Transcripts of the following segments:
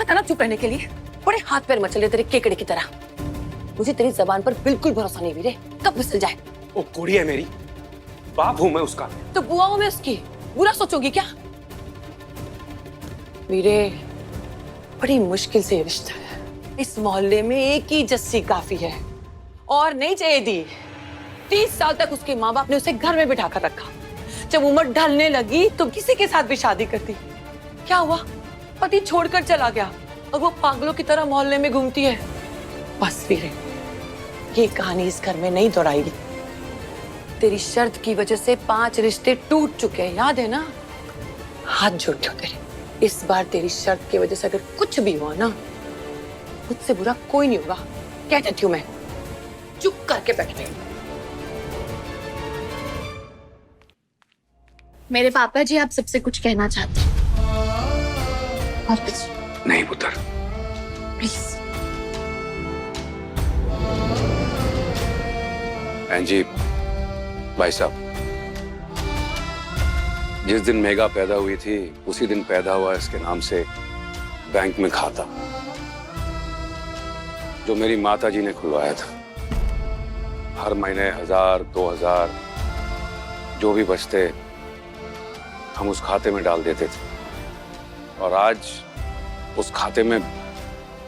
था ना चुप रहने के लिए। बड़े हाथ पैर मचले तेरे केकड़े की तरह। मुझे तेरी जबान पर बिल्कुल भरोसा नहीं वीरे, कब फिसल जाए। वो कुड़ी है मेरी, बाप हूं मैं उसका। तो बुआ हूं मैं उसकी, बुरा सोचोगी क्या? वीरे बड़ी मुश्किल से रिश्ता है। इस मोहल्ले में एक ही जस्सी काफी है और नहीं चाहिए दी। 30 साल तक उसके माँ बाप ने उसे घर में बिठा कर रखा। जब उम्र ढलने लगी तो किसी के साथ भी शादी करती। क्या हुआ? पति छोड़कर चला गया और वो पागलों की तरह मोहल्ले में घूमती है। बस वीरे, ये कहानी इस घर में नहीं दोहराएगी। तेरी शर्त की वजह से 5 रिश्ते टूट चुके हैं, याद है ना? हाथ जोड़ते हो तेरे। इस बार तेरी शर्त की वजह से अगर कुछ भी हुआ ना, मुझसे बुरा कोई नहीं होगा, कह देती हूं मैं। चुप करके बैठ गई। मेरे पापा जी आप सबसे कुछ कहना चाहते हैं? और कुछ नहीं पुत्र, प्लीज। जी भाई साहब, जिस दिन मेघा पैदा हुई थी उसी दिन पैदा हुआ इसके नाम से बैंक में खाता जो मेरी माता जी ने खुलवाया था। हर महीने 1000, 2000 जो भी बचते हम उस खाते में डाल देते थे। और आज उस खाते में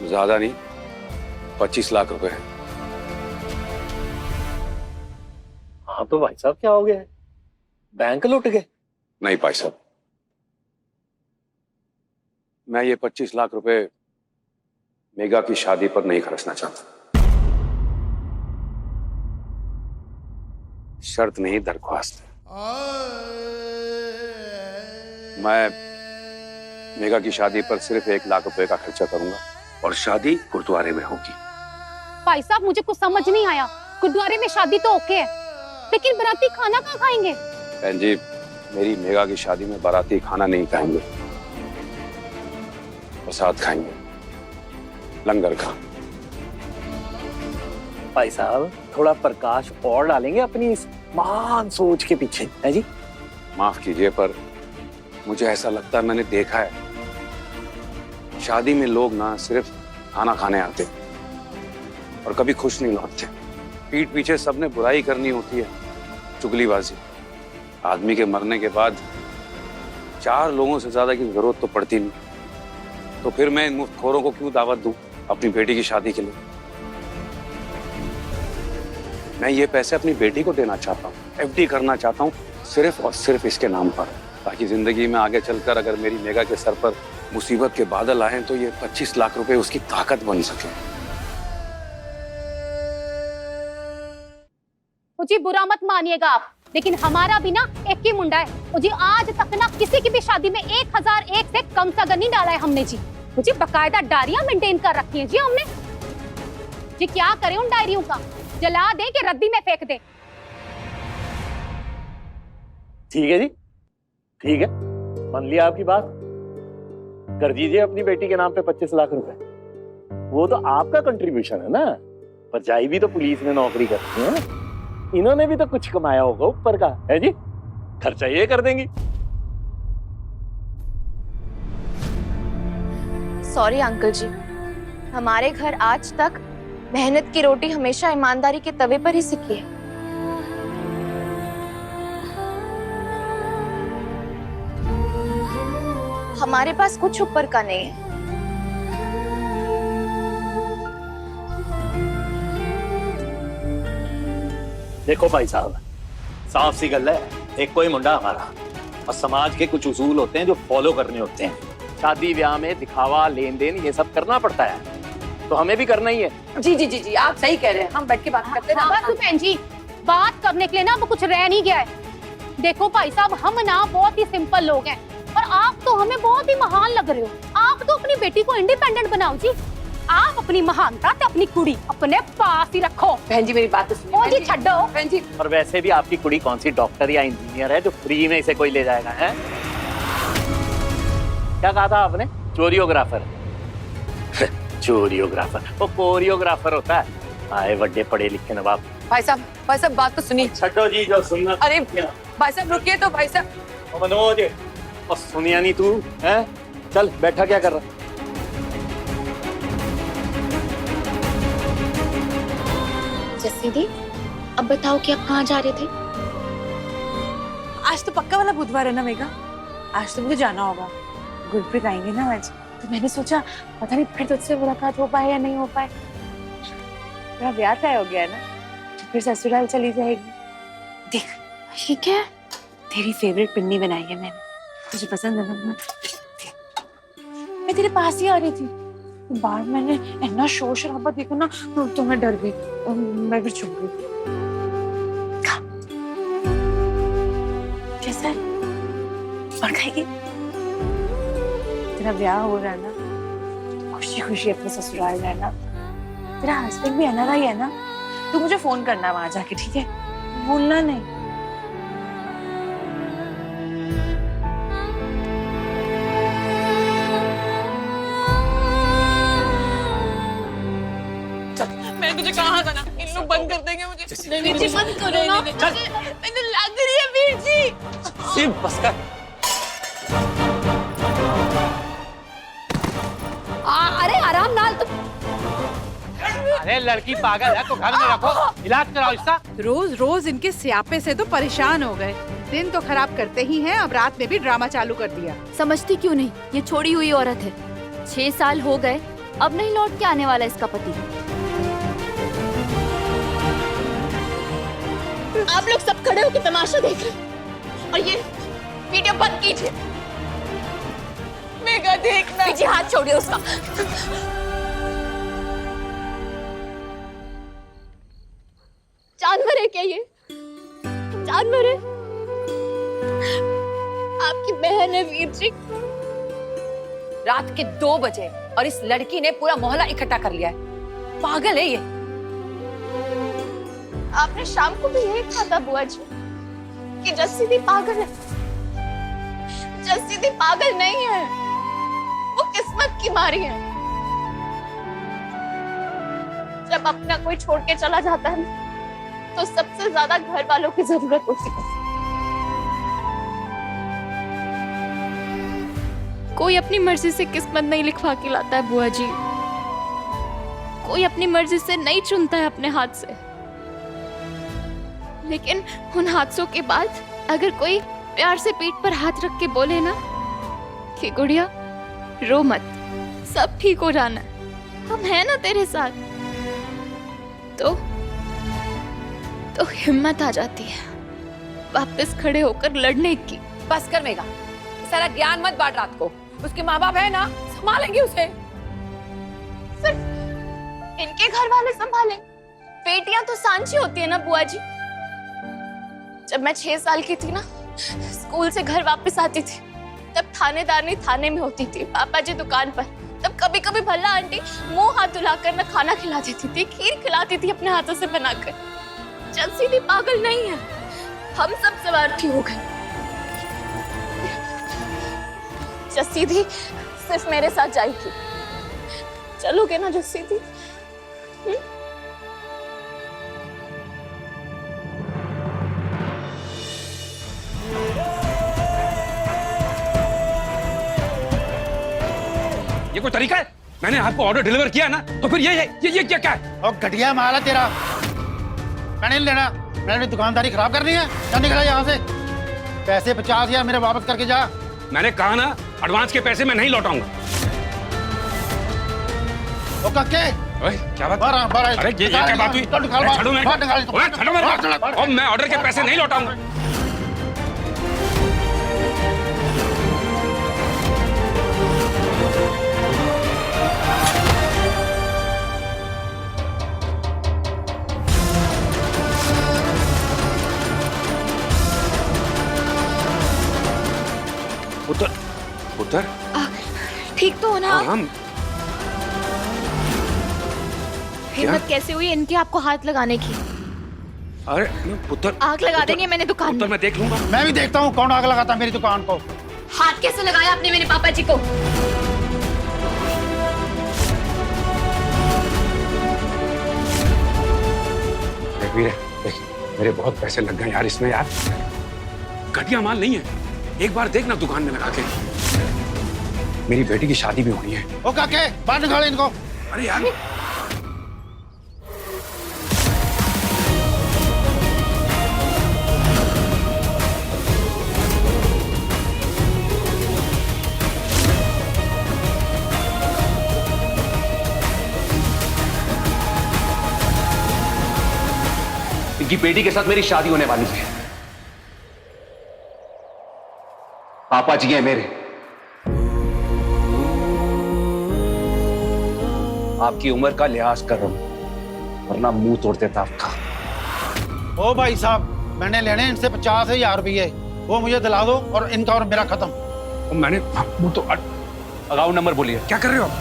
ज्यादा नहीं 25 लाख रुपए हैं। हाँ तो भाई साहब क्या हो गया? बैंक लुट गए? नहीं भाई साहब, मैं ये 25 लाख रुपए मेघा की शादी पर नहीं खर्चना चाहता। शर्त नहीं, दरख्वास्त है। मैं मेघा की शादी पर सिर्फ 1 लाख रुपए का खर्चा करूंगा और शादी गुरुद्वारे में होगी। भाई साहब मुझे कुछ समझ नहीं आया। गुरुद्वारे में शादी तो ओके है, लेकिन बाराती खाना कहाँ खाएंगे? बहन जी, मेरी मेघा की शादी में बाराती खाना नहीं खाएंगे, प्रसाद खाएंगे, लंगर का। भाई साहब थोड़ा प्रकाश और डालेंगे अपनी इस महान सोच के पीछे, है जी? माफ कीजिए पर मुझे ऐसा लगता है, मैंने देखा है शादी में लोग ना सिर्फ खाना खाने आते और कभी खुश नहीं लौटते। पीठ पीछे सबने बुराई करनी होती है, चुगलीबाजी। आदमी के मरने के बाद 4 लोगों से ज्यादा की जरूरत तो पड़ती नहीं, तो फिर मैं इन मुफ्तखोरों को क्यों दावत दूं अपनी बेटी की शादी के लिए? मैं ये पैसे अपनी बेटी को देना चाहता हूँ, FD करना चाहता हूँ सिर्फ और सिर्फ इसके नाम पर, ताकि जिंदगी में आगे चलकर अगर मेरी मेघा के सर पर मुसीबत के बादल आए तो ये 25 लाख रुपए उसकी ताकत बन सके। जी बुरा मत मानिएगा आप, लेकिन हमारा भी ना एक ही मुंडा है जी। आज तक ना किसी की भी शादी में 1001 से कम सगन नहीं डाला है हमने जी। जी बाकायदा डायरियां मेंटेन कर रखी हैं जी हमने जी। क्या करें उन डायरियों का? जला दें कि रद्दी में फेंक दें? ठीक है जी, ठीक है, मान लिया आपकी बात। कर दीजिए अपनी बेटी के नाम पे 25 लाख रुपए। वो तो आपका कंट्रीब्यूशन है ना, परजाई भी तो पुलिस में नौकरी करती है ना, इन्होंने भी तो कुछ कमाया होगा ऊपर का, है जी? खर्चा ये कर देंगी। सॉरी अंकल जी, हमारे घर आज तक मेहनत की रोटी हमेशा ईमानदारी के तवे पर ही सिकी है। हमारे पास कुछ ऊपर का नहीं है। देखो भाई साहब, साफ सी गल है, एक कोई मुंडा हमारा और समाज के कुछ उसूल होते हैं जो फॉलो करने होते हैं। शादी ब्याह में दिखावा, लेन देन ये सब करना पड़ता है, तो हमें भी करना ही है। जी जी जी जी, आप सही कह रहे हैं। हम बैठ के बात करते हैं ना। बस बहन जी, बात करने के लिए ना अब कुछ रह नहीं गया है। देखो भाई साहब, हम ना बहुत ही सिंपल लोग हैं और आप तो हमें बहुत ही महान लग रहे हो। आप तो अपनी बेटी को इंडिपेंडेंट बनाओ जी। आप अपनी महानता ते अपनी कुड़ी अपने पास ही रखो। बहन जी मेरी बात तो सुनिए। ओ जी छड्डो बहन जी। और वैसे भी आपकी कुड़ी कौन सी डॉक्टर या इंजीनियर है जो फ्री में इसे कोई ले जाएगा? है क्या कहा था आपने? चोरियोग्राफर? चोरियोग्राफर वो कोरियोग्राफर होता है। आए बड़े पढ़े लिखे नवाब। भाई साहब बात तो सुनिए। छड्डो जी जो सुनना। अरे भाई साहब रुकिए तो। भाई साहब मनोज और सुनिया नहीं तू है? चल बैठा क्या कर रहा? दीदी, अब बताओ कि आप कहाँ जा रहे थे? आज तो पक्का वाला बुधवार है ना मेघा, आज तो मुझे जाना होगा। गुरप्रीत आएंगे ना आज, तो मैंने सोचा पता नहीं फिर तुझसे मुलाकात हो पाए या नहीं हो पाए। मेरा ब्याह तय हो गया है ना, तो फिर ससुराल चली जाएगी। देख ये क्या है? तेरी फेवरेट पिन्नी बनाई है मैंने, तुझे पसंद है ना? मैं तेरे पास ही आ रही थी, बाहर मैंने इतना शोर शराबा देखा ना तो मैं डर गई, मैं फिर छुप गई। कैसा है? और खाएगी? तेरा ब्याह हो रहा है ना, खुशी खुशी अपने ससुराल रहना। तेरा हस्बैंड भी एनआरआई है ना, तू मुझे फोन करना वहां जाके, ठीक है? भूलना नहीं। मैं तुझे कहा था ना, इन लोग बंद कर देंगे मुझे। वीर जी बंद करो ना, मैंने लग रही है वीर जी। सिर्फ बस कर। अरे आराम नाल तो। अरे लड़की पागल है तो घर में रखो, इलाज कराओ इसका। रोज रोज इनके स्यापे से तो परेशान हो गए। दिन तो खराब करते ही हैं, अब रात में भी ड्रामा चालू कर दिया। समझती क्यों नहीं? ये छोड़ी हुई औरत है। 6 साल हो गए, अब नहीं लौट के आने वाला इसका पति। आप लोग सब खड़े होकर तमाशा देख रहे हैं और ये वीडियो बंद कीजिए। मेघा देखना। पीछे हाथ छोड़िए उसका। जानवर है क्या ये? जानवर है? आपकी बहन है वीर जी। रात के 2 बजे और इस लड़की ने पूरा मोहल्ला इकट्ठा कर लिया है। पागल है ये। आपने शाम को भी यही कहा था बुआ जी कि जस्सी दी पागल है। जस्सी दी पागल नहीं है, वो किस्मत की मारी है। जब अपना कोई छोड़ के चला जाता है तो सबसे ज्यादा घर वालों की जरूरत होती है। कोई अपनी मर्जी से किस्मत नहीं लिखवा के लाता है बुआ जी। कोई अपनी मर्जी से नहीं चुनता है अपने हाथ से। लेकिन उन हादसों के बाद अगर कोई प्यार से पीठ पर हाथ रख के बोले ना कि गुड़िया रो मत, सब ठीक हो जाना है, हम हैं ना तेरे साथ, तो हिम्मत आ जाती है वापस खड़े होकर लड़ने की। बस कर मेघा, सारा ज्ञान मत बांट रात को। उसके माँ बाप है ना, संभालेंगे उसे। सिर्फ इनके घर वाले संभालें। बेटियां तो सांची होती है ना बुआ जी। जब मैं 6 साल की थी ना, स्कूल से घर वापस आती थी, तब थानेदारनी थाने में होती थी, पापा जी दुकान पर। तब कभी कभी भल्ला आंटी मुंह हाथ धुलाकर ना खाना खिला देती थी, खीर खिलाती थी अपने हाथों से बनाकर। जस्सी दी पागल नहीं है, हम सब स्वार्थी हो गए। जस्सी दी सिर्फ मेरे साथ जाएगी। चलोगे ना जस्सी दी? ये कोई तरीका है? मैंने आपको ऑर्डर डिलीवर किया ना, तो फिर ये क्या है? और घटिया माल है तेरा, मैंने नहीं लेना। मैंने दुकानदारी खराब करनी है, जा निकला यहाँ से। पैसे 50,000 मेरे वापस करके जा। मैंने कहा ना, एडवांस के पैसे मैं नहीं लौटाऊंगा। ओ कक्के, ओए, क्या बात? बारह अरे ये क्या बात हुई? छोड़ो मेरे। और मैं ऑर्डर के पैसे नहीं लौटाऊंगा। उतर ठीक तो हो ना? हम हिम्मत कैसे हुई इनकी आपको हाथ लगाने की? अरे पुत्र, आग लगा देंगे मैंने दुकान पुत्र में। मैं देख लूंगा। मैं भी देखता हूँ कौन आग लगाता है मेरी दुकान को। हाथ कैसे लगाया आपने मेरे पापा जी को? देख वीरे, देख मेरे बहुत पैसे लग गए यार इसमें यार। घटिया माल नहीं है, एक बार देखना दुकान में लगा के। मेरी बेटी की शादी भी होनी है। ओ काके, बाहर निकालो इनको। अरे यार बेटी के साथ मेरी शादी होने वाली है। पापा जी हैं मेरे। आपकी उम्र का लिहाज कर रहा हूं, वरना मुंह तोड़ देता आपका। ओ भाई साहब, मैंने लेने इनसे 50,000 रुपये, वो मुझे दिला दो और इनका और मेरा खत्म। मैंने वो तो अकाउंट नंबर बोलिए। क्या कर रहे हो आप?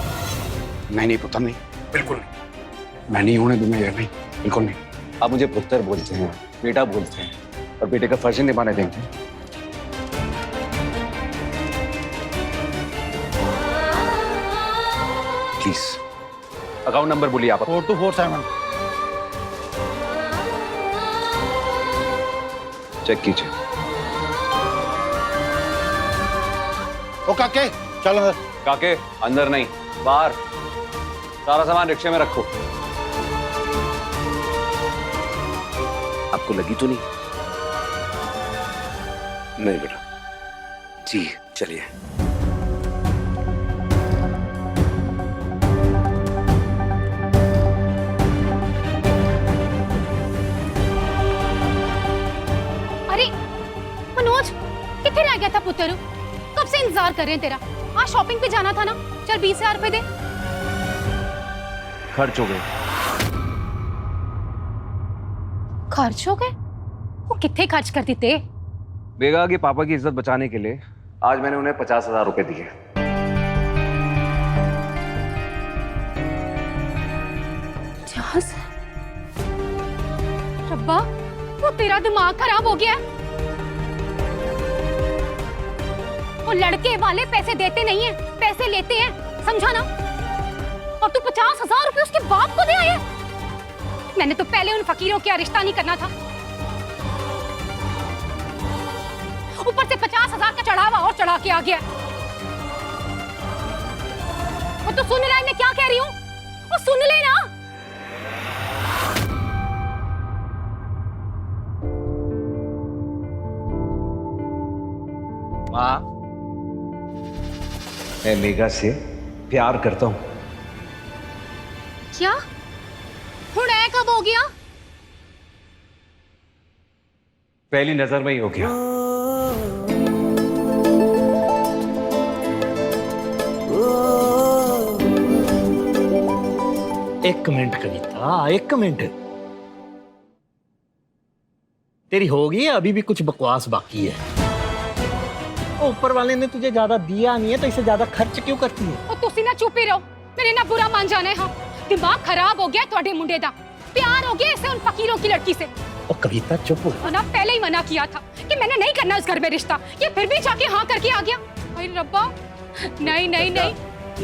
नहीं पुत्र नहीं, बिल्कुल नहीं। मैं नहीं होने दूंगा यार, नहीं, बिल्कुल नहीं। आप मुझे पुत्र बोलते हैं, बेटा बोलते हैं, और बेटे का फर्ज निभाने देंगे। प्लीज अकाउंट नंबर बोलिए आप। 4247। चेक कीजिए। ओ काके, चलो अंदर। काके अंदर नहीं, बाहर। सारा सामान रिक्शे में रखो। आपको लगी तो नहीं? नहीं बेटा। जी चलिए। अरे मनोज, कितने रह गया था पुत्र? कब से इंतजार कर रहे हैं तेरा। आज शॉपिंग पे जाना था ना, चल 20,000 रुपए दे। खर्च हो गए। खर्च हो गए? वो कितने खर्च कर देते? बेगा के पापा की इज्जत बचाने के लिए आज मैंने उन्हें 50,000 रुपए दिए। रब्बा, वो तेरा दिमाग खराब हो गया है। वो लड़के वाले पैसे देते नहीं है, पैसे लेते हैं, समझा ना? और तू 50,000 रुपए उसके बाप को दे आया। मैंने तो पहले उन फकीरों का रिश्ता नहीं करना था, ऊपर से 50,000 का चढ़ावा और चढ़ा के आ गया। और तू सुन रहा है मैं क्या कह रही हूँ? वो सुन ले ना। माँ, मैं मेघा से प्यार करता हूँ। क्या? हुण ऐ कब हो गया? पहली नजर में ही हो गया। एक मिनट कविता, एक मिनट। तेरी होगी, अभी भी कुछ बकवास बाकी है। ऊपर वाले ने तुझे ज्यादा दिया नहीं है तो इसे ज्यादा खर्च क्यों करती है? और तुसी ना चुप ही रहो, मेरे ना बुरा मान जाना है। हाँ, दिमाग खराब हो गया ਤੁਹਾਡੇ मुंडे दा। प्यार हो गया इसे उन फकीरों की लड़की से। और कविता चुप हो। और ना पहले ही मना किया था कि मैंने नहीं करना इस घर में रिश्ता, ये फिर भी जाके हाँ करके आ गया। अरे रब्बा, नहीं नहीं नहीं,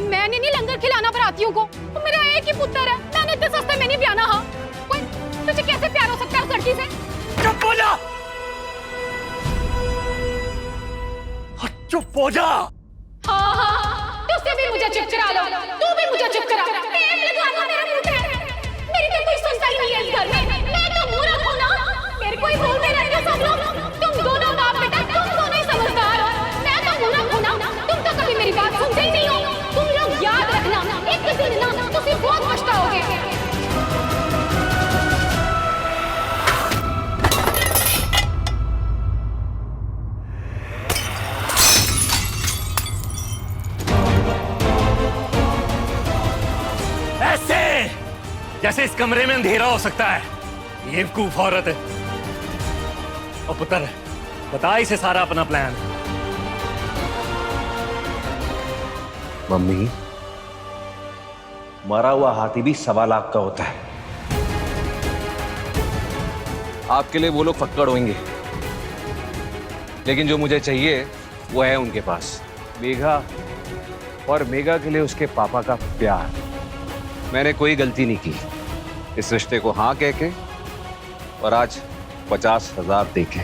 मैंने नहीं लंगर खिलाना बरातियों को। वो मेरा एक ही पुत्र है, मैंने इतने सस्ते में नहीं ब्याना। हाँ, कोई तुझे कैसे प्यार हो सकता है उस लड़की से? चुप हो जा, चुप हो जा। हाँ हाँ, तुझसे भी मुझे चुप करा लो, तू भी मुझे चुप करा। टेप लगा लो मेरे मुंह पे। मेरी तो कोई सुनता ही नहीं है इस घर में। मैं तो मूर्ख हूँ ना, मेरे को ही बोलते रहते सब लोग। तुम दोनों बाप बेटा, तुम दोनों ही समझदार हो। मैं तो मूर्ख हूँ ना, तुम तो कभी मेरी बात सुनते ही नहीं हो। तुम लोग याद रखना, एक दिन ना तुम बहुत पछताओगे। जैसे इस कमरे में अंधेरा हो सकता है, ये बेवकूफ औरत है। और पुत्र, बता इसे सारा अपना प्लान। मम्मी, मरा हुआ हाथी भी 1.25 लाख का होता है। आपके लिए वो लोग फक्कड़ होंगे, लेकिन जो मुझे चाहिए वो है उनके पास। मेघा, और मेघा के लिए उसके पापा का प्यार। मैंने कोई गलती नहीं की इस रिश्ते को हाँ कह के, और आज 50,000 देके।